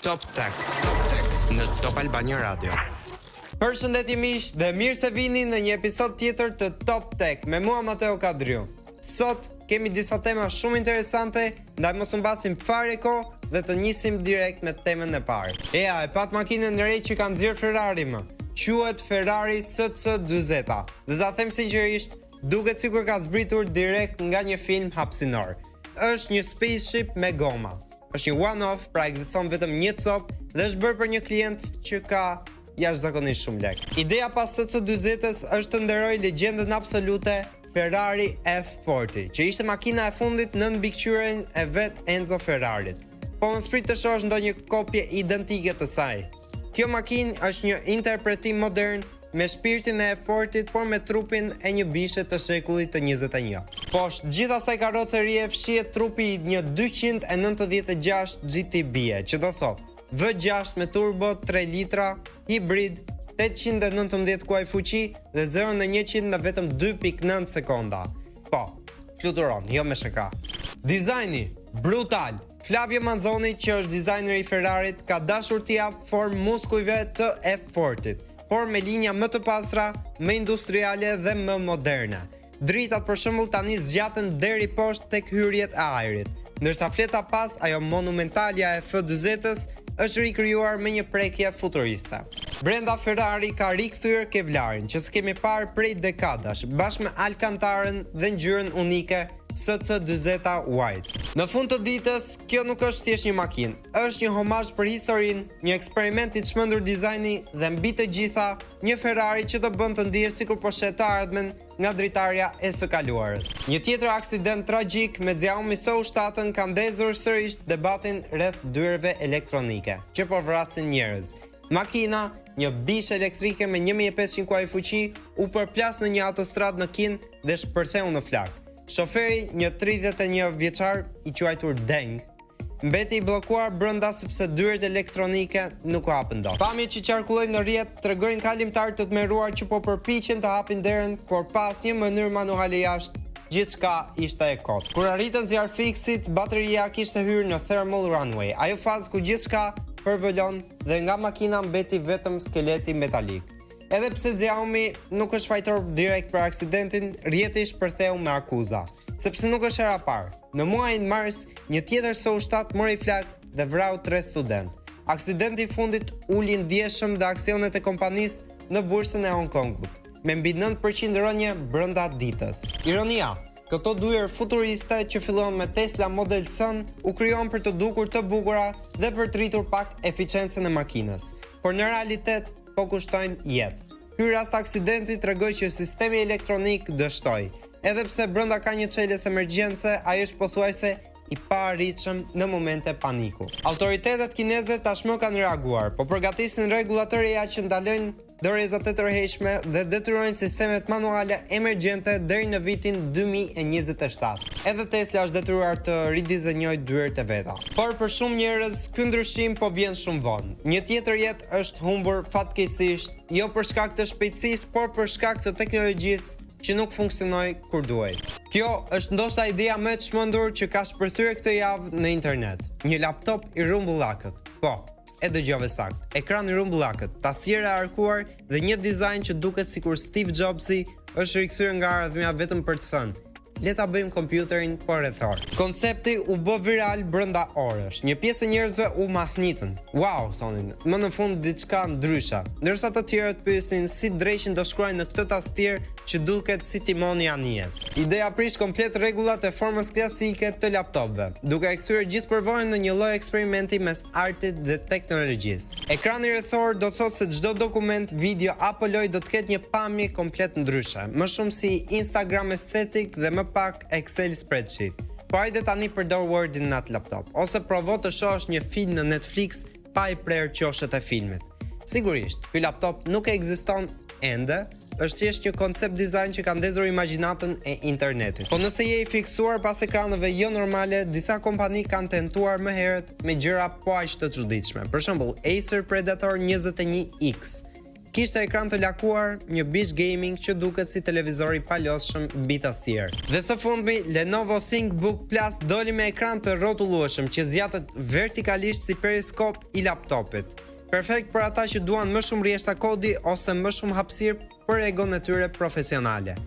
Top Tech në Top Albania Radio. Përshëndetje miq dhe mirë se vini në një episod tjetër të Top Tech me mua Mateo Kadriu. Sot kemi disa tema shumë interesante, ndaj mos u mbasim fare kohë dhe të nisim direkt me temën e parë. E pat makinën e re që ka nxjerr Ferrari më. Quhet Ferrari SC40. Dhe ta them sinqerisht, duket sikur ka zbritur direkt nga një film hapësinor. Është një spaceship me goma. Është një one-off, pra ekziston vetëm një copë dhe është bërë për një klient që ka jashtëzakonisht shumë lek. Ideja pas SC40-s është të nderojë legjendën absolute Ferrari F40, që ishte makina e fundit në mbikëqyrjen e vet Enzo Ferrarit. Po unë sprit të shohësh ndonjë kopje identike të saj. Kjo makinë është një interpretim modern me shpirtin e F40, por me trupin e një bishe të shekullit të 21. Poshtë gjithë asaj karrocerie fshihet trupi i një 296 GTB-e, që do thotë V6 me turbo 3 litra, hibrid, 819 kuaj fuqi dhe 0 në 100 në vetëm 2.9 sekonda. Po, fluturon, jo me shaka. Dizajni brutal. Flavio Manzoni, që është dizajneri i Ferrarit, ka dashur t'i japë formë muskujve të F40-t, por me linja më të pastra, më industriale dhe më moderne. Dritat për shembull tani zgjaten deri poshtë tek hyrjet e ajrit, ndërsa fleta pas ajo monumentalja e F40-s është rikrijuar me një prekje futuriste. Brenda Ferrari ka rikthyer kevlarin që s'kemi parë prej dekadash, bashkë me alkantarën dhe ngjyrën unike SC40 White. Në fund të ditës, kjo nuk është thjesht një makinë, është një homazh për historinë, një eksperiment i çmendur dizajni dhe mbi të gjitha, një Ferrari që të bën të ndihesh sikur po shet të ardhmen nga dritarja e së kaluarës. Një tjetër aksident tragjik me Xiaomi SU7 ka ndezur sërish debatin rreth dyreve elektronike, që po vrasin njerëz. Makina, një bish elektrike me 1500 kuaj fuqi, u përplas në një autostradë në Kin dhe shpërtheu në flak. Shoferi, një 31 vjeçar i quajtur Deng, mbeti i bllokuar brenda sepse dyert elektronike nuk u hapën dot. Pamjet që qarkullojnë në rrjet tregojnë kalimtar të tmerruar që po përpiqen të hapin derën, por pas një mënyrë manuale jashtë, gjithçka ishte e kotë. Kur arritën zjarfiksit, bateria kishte hyrë në thermal runway, ajo fazë ku gjithçka përvolon dhe nga makina mbeti vetëm skeleti metalik. Edhe pse Xiaomi nuk është fajtor direkt për aksidentin, rrjeti shpërtheu me akuza, sepse nuk është hera e parë. Në muajin mars, një tjetër SU7 mori flak dhe vrau 3 student. Aksidenti i fundit uli ndjeshëm dhe aksionet e kompanisë në bursën e Hong Kongut, me mbi 9% rënje brenda ditës. Ironia, këto dyer futuriste që fillon me Tesla Model S u krijuan për të dukur të bukura dhe për të rritur pak eficiencën e makinës, por në realitet po kushtojnë jetë. Ky rast aksidenti tregoi që sistemi elektronik dështoi. Edhe pse brenda ka një çelës emergjence, ai është pothuajse i paarritshëm në momente paniku. Autoritetet kineze tashmë kanë reaguar, po përgatisin rregulla të reja që ndalojnë dorezat e tërheqshme dhe detyrojnë sistemet manuale emergjente deri në vitin 2027. Edhe Tesla është detyruar të ridizenjojë dyert e veta. Por për shumë njerëz, ky ndryshim po vjen shumë vonë. Një tjetër jetë është humbur fatkeqësisht, jo për shkak të shpejtësisë, por për shkak të teknologjisë që nuk funksionoi kur duhej. Kjo është ndoshta ideja më e çmendur që ka shpërthyer këtë javë në internet. Një laptop i rumbullakët. Po, e dëgjove sakt. Ekran i rumbullakët, tastiera e arkuar dhe një dizajn që duket sikur Steve Jobsi është rikthyer nga ardhmja vetëm për të thënë: le ta bëjmë kompjuterin po rrethor. Koncepti u bë viral brenda orësh. Një pjesë e njerëzve u mahnitën. Wow, thonin, më në fund diçka ndryshe. Ndërsa të tjerët pyesnin si dreqin do shkruajnë në këtë tastier që duket si timoni i anijes. Ideja prish komplet rregullat e formës klasike të laptopëve, duke e kthyer gjithë përvojën në një lloj eksperimenti mes artit dhe teknologjisë. Ekrani rrethor do thotë se çdo dokument, video apo lojë do të ketë një pamje komplet ndryshe, më shumë si Instagram aesthetic dhe më pak Excel spreadsheet. Po hajde tani përdor Wordin në atë laptop, ose provo të shohësh një film në Netflix pa i prerë qoshet e filmit. Sigurisht, ky laptop nuk ekziston ende, është thjesht një koncept dizajn që ka ndezur imagjinatën e internetit. Po nëse je i fiksuar pas ekranëve jo normale, disa kompani kanë tentuar më herët me gjëra po aq të çuditshme. Për shembull, Acer Predator 21X. kishte ekran të lakuar, një bish gaming që duket si televizori palosshëm mbi tastier. Dhe së fundmi, Lenovo ThinkBook Plus doli me ekran të rrotullueshëm që zjatet vertikalisht si periskop i laptopit. Perfekt për ata që duan më shumë rrjeshta kodi ose më shumë hapësirë për egon e tyre profesionale.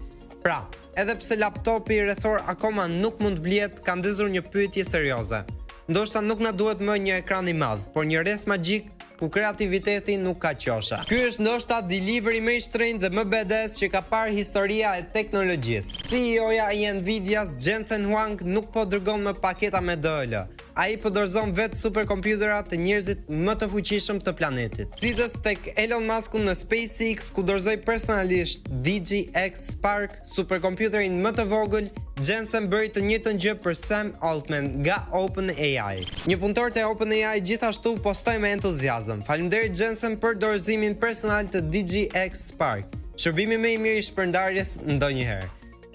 Pra, edhe pse laptopi rrethor akoma nuk mund blihet, ka ndezur një pyetje serioze. Ndoshta nuk na duhet më një ekran i madh, por një rreth magjik ku kreativiteti nuk ka qosha. Ky është ndoshta delivery më i shtrenjtë dhe më bedes që ka parë historia e teknologjisë. CEO-ja i Nvidias, Jensen Huang, nuk po dërgon më paketa me DL. Ai po dorëzon vetë superkompjuterat të njerëzit më të fuqishëm të planetit. Ditës tek Elon Musk në SpaceX, ku dorëzoi personalisht DGX Spark, superkompjuterin më të vogël, Jensen bëri të njëjtën gjë për Sam Altman nga OpenAI. Një punëtor të OpenAI gjithashtu postoi me entuziazëm. Faleminderit Jensen për dorëzimin personal të DGX Spark. Shërbimi më i mirë i shpërndarjes ndonjëherë.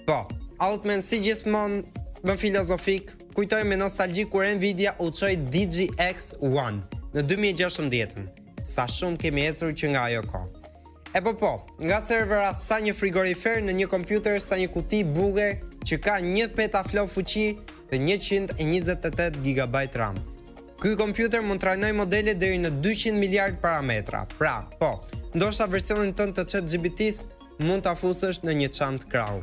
Po, Altman si gjithmonë më filozofik, kujtoj me nostalgji kur Nvidia u çoi DGX One në 2016. Sa shumë kemi ecur që nga ajo kohë. E po, nga servera sa një frigorifer në një kompjuter sa një kuti buger që ka 1 petaflop fuqi dhe 128 GB RAM. Ky kompjuter mund të trajnoj modele deri në 200 miliard parametra. Pra, po, ndoshta versionin tënd të ChatGPT-s mund ta fusësh në një çantë krau.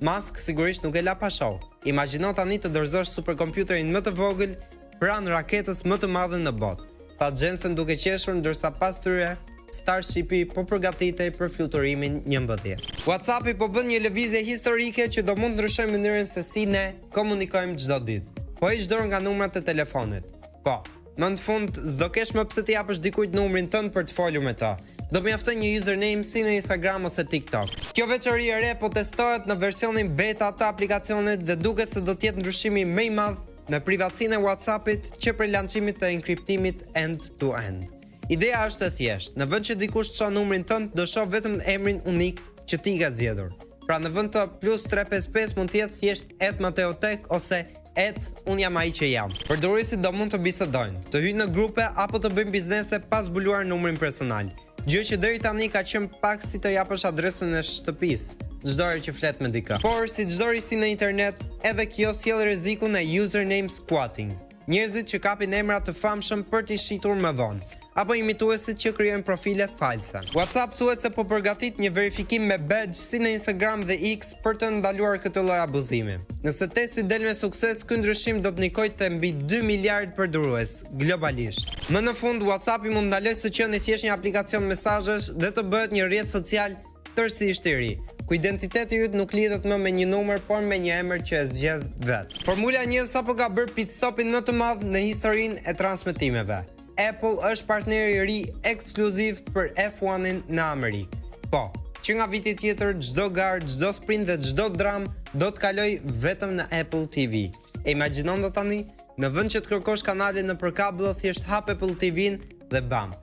Musk sigurisht nuk e la pa show. Imagjino tani të dorëzosh superkompjuterin më të vogël pranë raketës më të madhe në botë. Tha Jensen duke qeshur ndërsa pas tyre Starshipi po përgatitej për fluturimin 11. WhatsAppi po bën një lëvizje historike që do mund ndryshojë mënyrën se si ne komunikojmë çdo ditë. Po hiq dorë nga numrat e telefonit. Po, më në fund s'do kesh më pse të japësh dikujt numrin tënd për të folur me ta. Do mjafton një username si në Instagram ose TikTok. Kjo veçori e re po testohet në versionin beta të aplikacionit dhe duket se do të jetë ndryshimi më i madh në privatësinë e WhatsAppit që për lançimit të enkriptimit end-to-end. Ideja është e thjeshtë. Në vend që dikush të shoh numrin tënd, do shoh vetëm emrin unik që ti ke zgjedhur. Pra në vend të +355 mund të jetë thjesht @mateotek ose unë jam ai që jam. Përdorësit do mund të bisedojnë, të hyjnë në grupe apo të bëjnë biznese pa zbuluar numrin personal. Gjë që deri tani ka qenë pak si të japësh adresën e shtëpisë çdo herë që flet me dikë. Por si çdo risi në internet, edhe kjo sjell rrezikun e username squatting. Njerëzit që kapin emra të famshëm për t'i shitur më vonë, apo imituesit që krijojnë profile false. WhatsApp thuhet se po përgatit një verifikim me badge si në Instagram dhe X për të ndaluar këtë lloj abuzimi. Nëse testi del me sukses, ky ndryshim do të nikojë te mbi 2 miliard përdorues globalisht. Më në fund, WhatsAppi mund ndalojë së qenë thjesht një aplikacion mesazhesh dhe të bëhet një rrjet social tërësisht i ri, ku identiteti yt nuk lidhet më me një numër, por me një emër që e zgjedh vet. Formula 1 sapo ka bërë pit stopin më të madh në historinë e transmetimeve. Apple është partneri i ri ekskluziv për F1-in në Amerikë. Po, që nga viti tjetër çdo garë, çdo sprint dhe çdo dram do të kaloj vetëm në Apple TV. E imagjinon do tani, në vend që të kërkosh kanale në përkabëll, thjesht hap Apple TV-n dhe bam.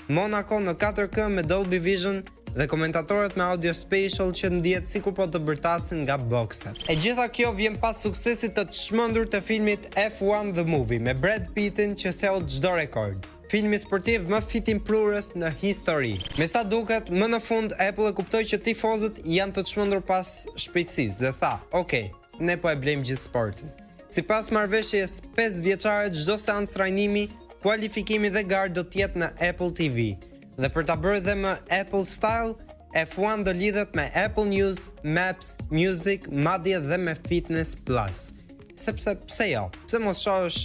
Monaco në 4K me Dolby Vision dhe komentatorët me audio spatial që ndihet sikur po të bërtasin nga bokset. E gjitha kjo vjen pas suksesit të çmendur të filmit F1 The Movie me Brad Pittin që theu çdo rekord. Filmi sportiv më fitim prurës në histori. Me sa duket, më në fund Apple e kuptoi që tifozët janë të çmendur pas shpejtësisë dhe tha, "Okej, ne po e blejmë gjithë sportin." Sipas marrëveshjes 5 vjeçare, çdo seancë trajnimi, kualifikimi dhe garë do të jetë në Apple TV. Dhe për ta bërë dhe më Apple style, F1 do lidhet me Apple News, Maps, Music, madje dhe me Fitness Plus. Sepse pse jo? Pse mos shohësh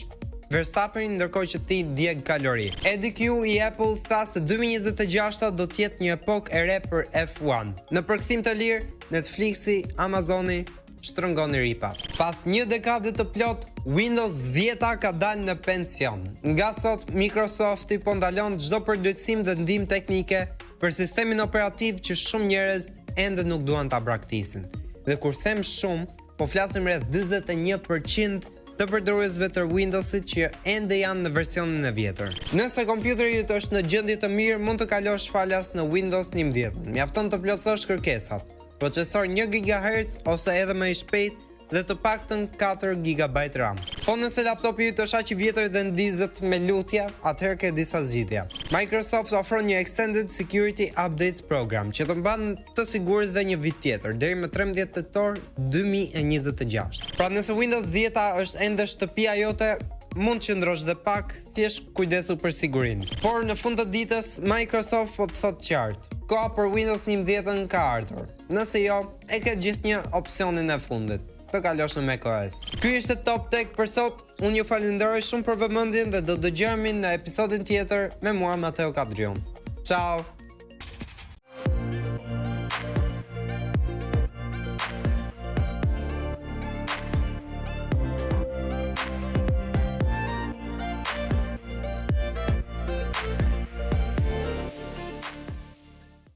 Verstappenin ndërkohë që ti djeg kalori? Eddie Q i Apple tha se 2026 do të jetë një epokë e re për F1. Në përkthim të lirë, Netflixi, Amazoni shtrëngoni ripa. Pas një dekade të plot, Windows 10 ka dalë në pension. Nga sot, Microsofti po ndalon çdo përditësim dhe ndihmë teknike për sistemin operativ që shumë njerëz ende nuk duan ta braktisin. Dhe kur them shumë, po flasim rreth 41% të përdoruesve të Windowsit që ende janë në versionin e vjetër. Nëse kompjuteri yt është në gjendje të mirë, mund të kalosh falas në Windows 11. Mjafton të plotësosh kërkesat. Procesor 1 GHz ose edhe më i shpejt dhe të paktën 4 GB RAM. Po nëse laptopi yt është aq i vjetër dhe ndizet me lutje, atëherë ke disa zgjidhje. Microsoft ofron një Extended Security Updates program që të mban të sigurt dhe një vit tjetër, deri më 13 tetor 2026. Pra nëse Windows 10 është ende shtëpia jote, mund të qëndrosh dhe pak, thjesht kujdesu për sigurinë. Por në fund të ditës, Microsoft po të thotë qartë, koha për Windows 11 ka ardhur. Nëse jo, e ke gjithnjë opsionin e fundit të kalosh në macOS. Ky ishte Top Tech për sot. Unë ju falenderoj shumë për vëmendjen dhe do dëgjohemi në episodin tjetër me mua Mateo Kadrion. Ciao.